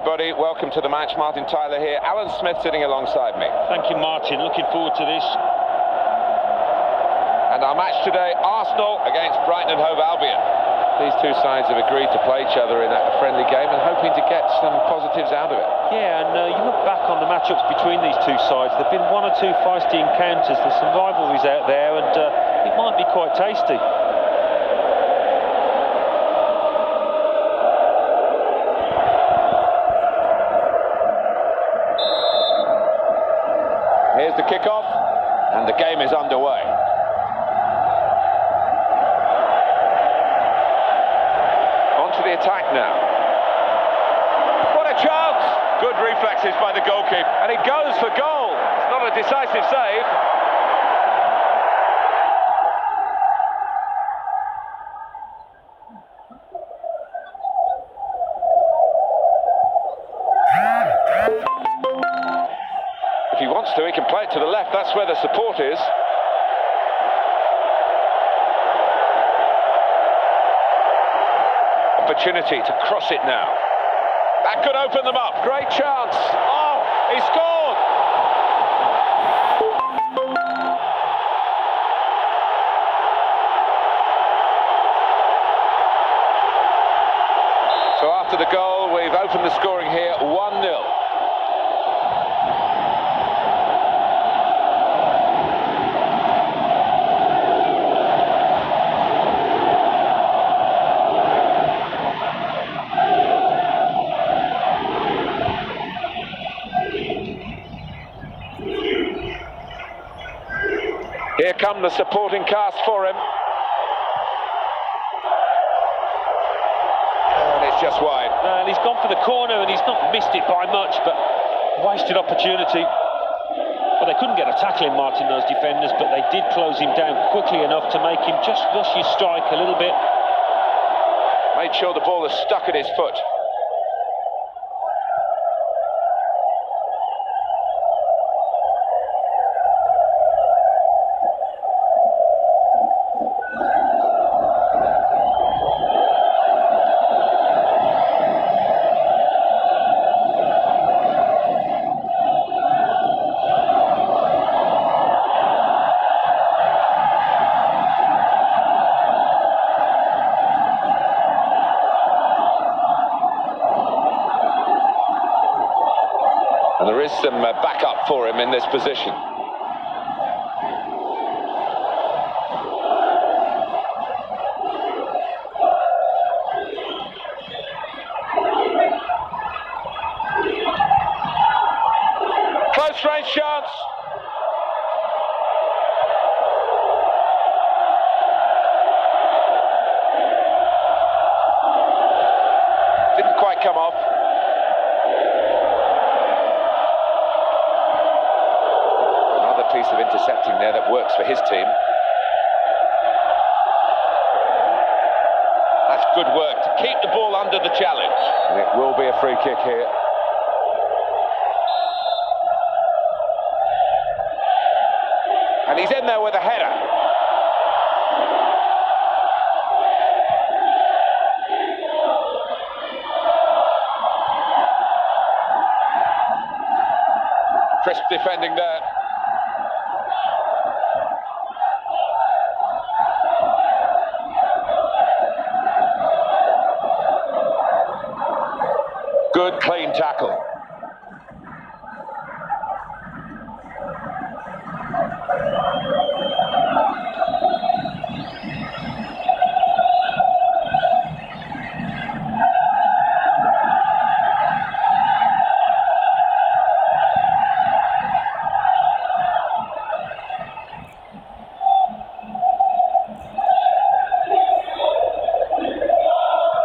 everybody. Welcome to the match. Martin Tyler here. Alan Smith sitting alongside me. Thank you, Martin. Looking forward to this. And our match today, Arsenal against Brighton and Hove Albion. These two sides have agreed to play each other in a friendly game and hoping to get some positives out of it. Yeah, and you look back on the matchups between these two sides, there have been one or two feisty encounters. There's some rivalries out there, and it might be quite tasty. Here's the kickoff, and the game is underway. On to the attack now. What a chance! Good reflexes by the goalkeeper, and he goes for goal. It's not a decisive save. If he wants to, he can play it to the left. That's where the support is. Opportunity to cross it now. That could open them up. Great chance. Oh, he scored! So after the goal, we've opened the scoring here, 1-0. Here come the supporting cast for him. And it's just wide. And he's gone for the corner, and he's not missed it by much, but wasted opportunity. Well, they couldn't get a tackle in, Martin, those defenders, but they did close him down quickly enough to make him just rush his strike a little bit. Made sure the ball is stuck at his foot. And there is some backup for him in this position. Close range chance. Didn't quite come off. Piece of intercepting there that works for his team. That's good work to keep the ball under the challenge. And it will be a free kick here. And he's in there with a header. Crisp defending there. Good, clean tackle.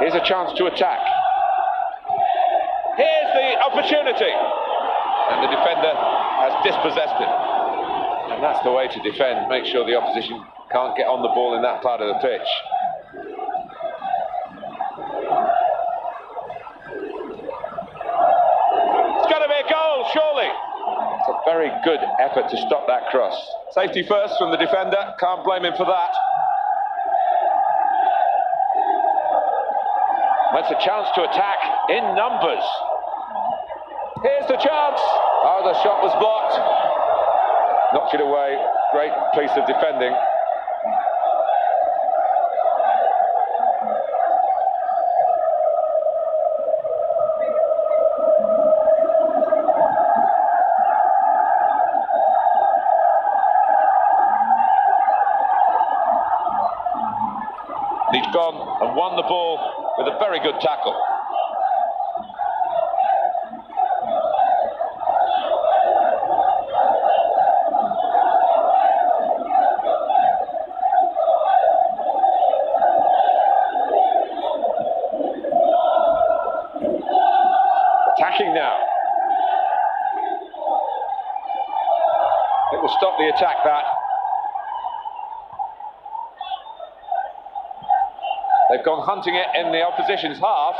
Here's a chance to attack. Here's the opportunity. And the defender has dispossessed it. And that's the way to defend. Make sure the opposition can't get on the ball in that part of the pitch. It's got to be a goal, surely. It's a very good effort to stop that cross. Safety first from the defender. Can't blame him for that. That's a chance to attack in numbers. Here's the chance. Oh, the shot was blocked. Knocked it away. Great piece of defending. He's gone and won the ball with a very good tackle. Attacking now. It will stop the attack, that. They've gone hunting it in the opposition's half.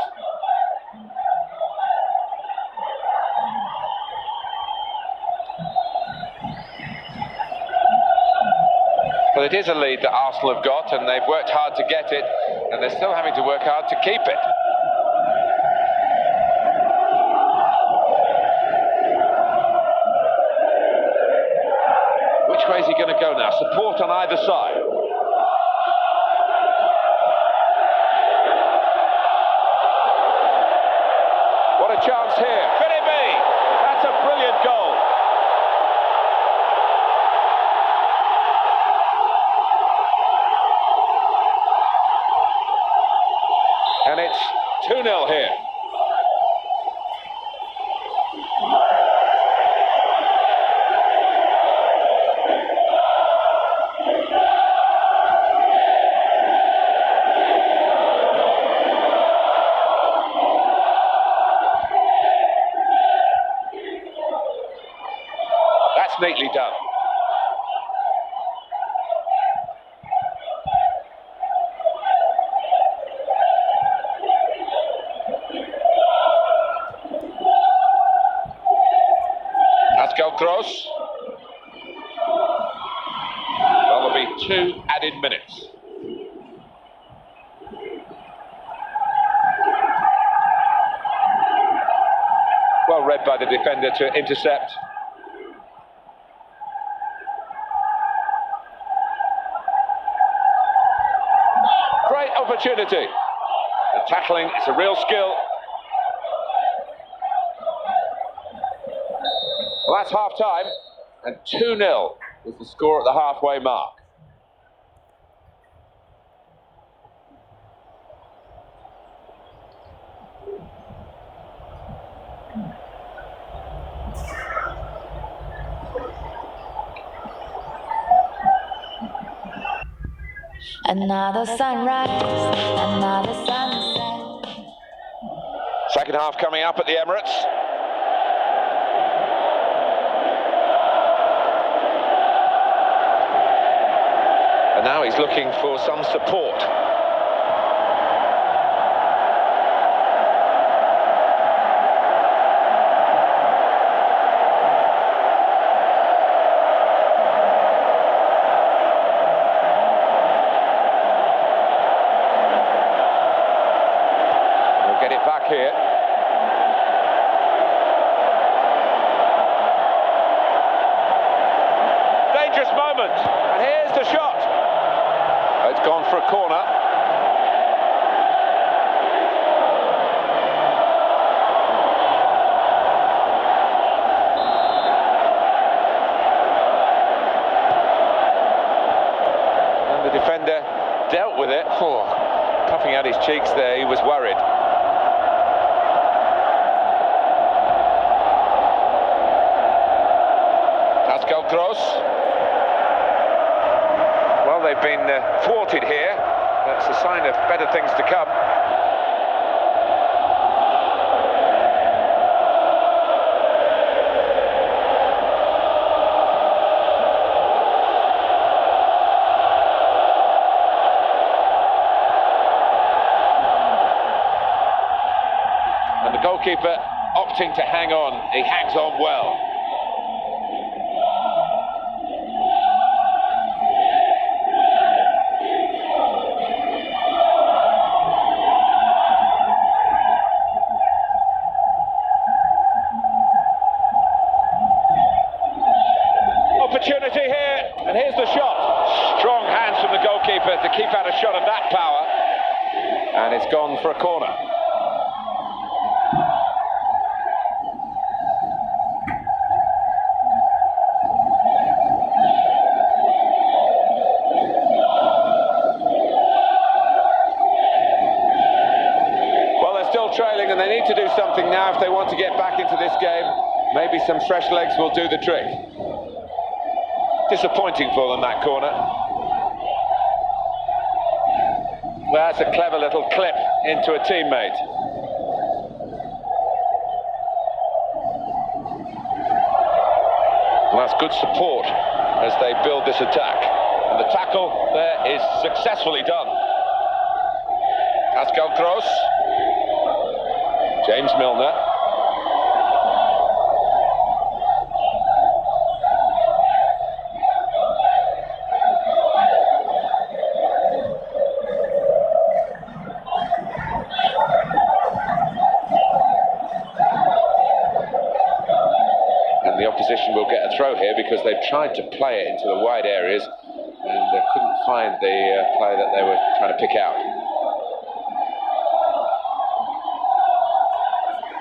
Well, it is a lead that Arsenal have got, and they've worked hard to get it, and they're still having to work hard to keep it. Which way is he going to go now? Support on either side. What a chance here. Could it be? That's a brilliant goal. And it's 2-0 here. That's neatly done. Pascal Gross. Well, there'll be 2 added minutes. Well read by the defender to intercept. Great opportunity. The tackling is a real skill. Well, that's half-time, and 2-0 is the score at the halfway mark. Another sunrise, another sunset. Second half coming up at the Emirates. And now he's looking for some support. We'll get it back here. Dangerous moment, and here's the shot. It's gone for a corner. And the defender dealt with it. Oh, puffing out his cheeks there, he was worried. Pascal Gross. Well, they've been thwarted here. That's a sign of better things to come. And the goalkeeper opting to hang on. He hangs on well. And it's gone for a corner. Well, they're still trailing and they need to do something now if they want to get back into this game. Maybe some fresh legs will do the trick. Disappointing for them, that corner. Well, that's a clever little clip into a teammate. Well, that's good support as they build this attack. And the tackle there is successfully done. Pascal Gross. James Milner. And the opposition will get a throw here because they've tried to play it into the wide areas and they couldn't find the player that they were trying to pick out.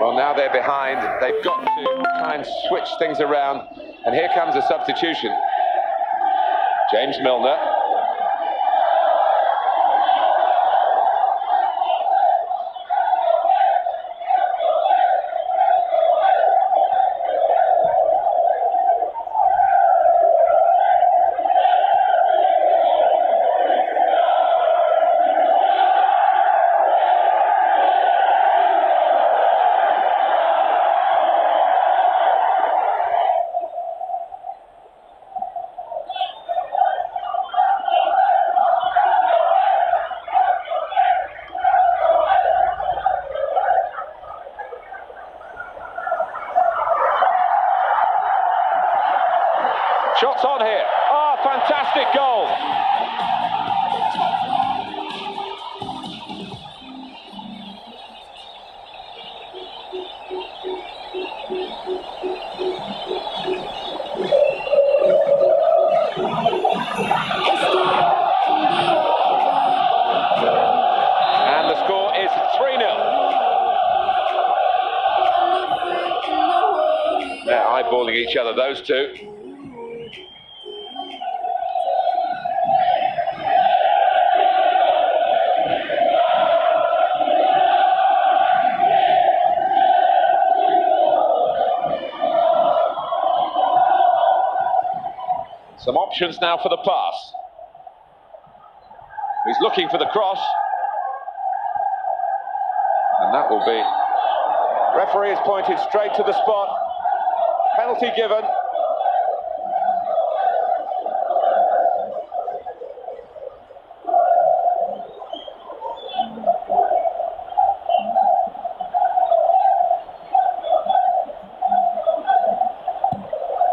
Well, now they're behind. They've got to try and switch things around. And here comes a substitution. James Milner. Shots on here. Oh, fantastic goal. And the score is 3-0. They're eyeballing each other, those two. Some options now for the pass. He's looking for the cross. And that will be... Referee has pointed straight to the spot. Penalty given.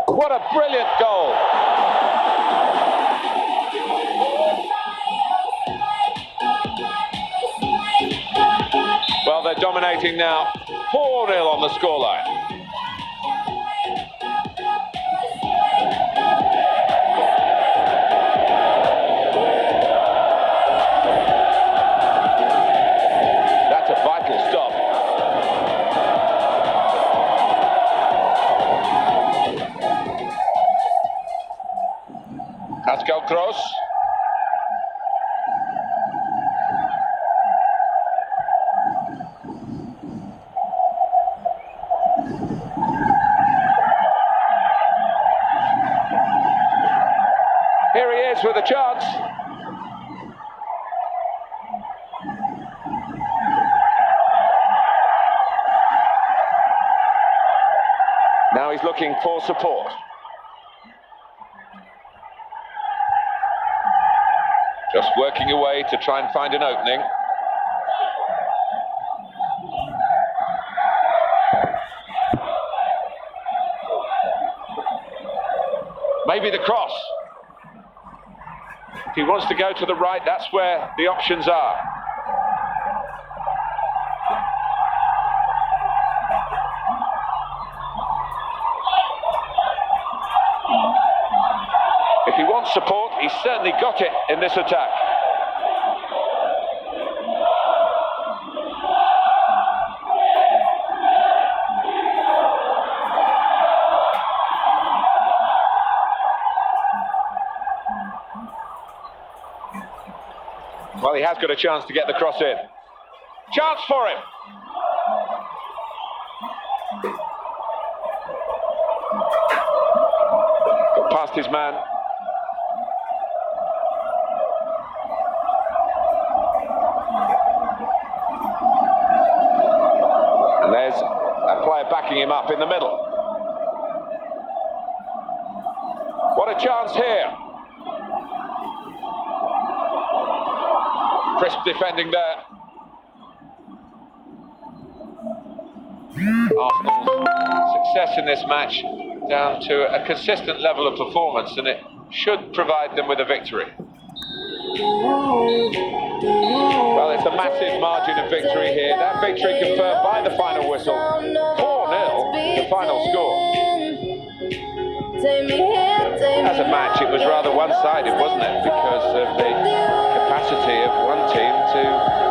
What a brilliant goal. Well, they're dominating now. 4-0 on the scoreline. That's a vital stop. Pascal Gross. Here he is with a chance. Now he's looking for support. Just working away to try and find an opening. Maybe the cross. If he wants to go to the right, that's where the options are. If he wants support, he's certainly got it in this attack. he has got a chance to get the cross in. Chance for him. Got past his man. And there's a player backing him up in the middle. What a chance here. Crisp defending there. Arsenal's success in this match down to a consistent level of performance, and it should provide them with a victory. Well, it's a massive margin of victory here. That victory confirmed by the final whistle. 4-0, the final score. As a match, it was rather one-sided, wasn't it? Because of the capacity of one team to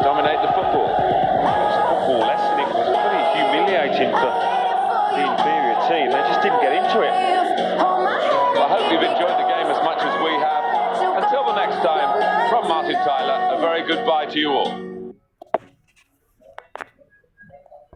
dominate the football. It was a football lesson. It was pretty humiliating for the inferior team. They just didn't get into it. Well, I hope you've enjoyed the game as much as we have. Until the next time, from Martin Tyler, a very goodbye to you all.